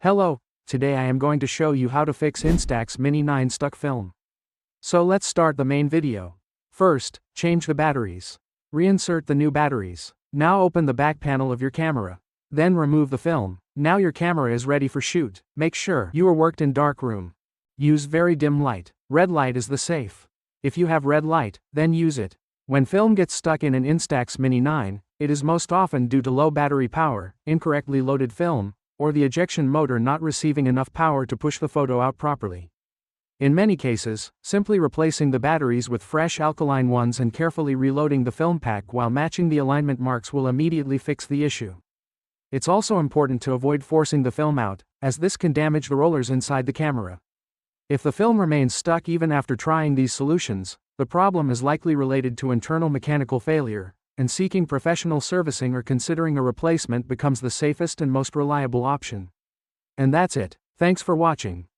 Hello, today I am going to show you how to fix Instax Mini 9 stuck film. So let's start the main video. First, change the batteries. Reinsert the new batteries. Now open the back panel of your camera. Then remove the film. Now your camera is ready for shoot. Make sure you are worked in dark room. Use very dim light. Red light is the safe. If you have red light, then use it. When film gets stuck in an Instax Mini 9, it is most often due to low battery power, incorrectly loaded film, or the ejection motor not receiving enough power to push the photo out properly. In many cases, simply replacing the batteries with fresh alkaline ones and carefully reloading the film pack while matching the alignment marks will immediately fix the issue. It's also important to avoid forcing the film out, as this can damage the rollers inside the camera. If the film remains stuck even after trying these solutions, the problem is likely related to internal mechanical failure, and seeking professional servicing or considering a replacement becomes the safest and most reliable option. And that's it. Thanks for watching.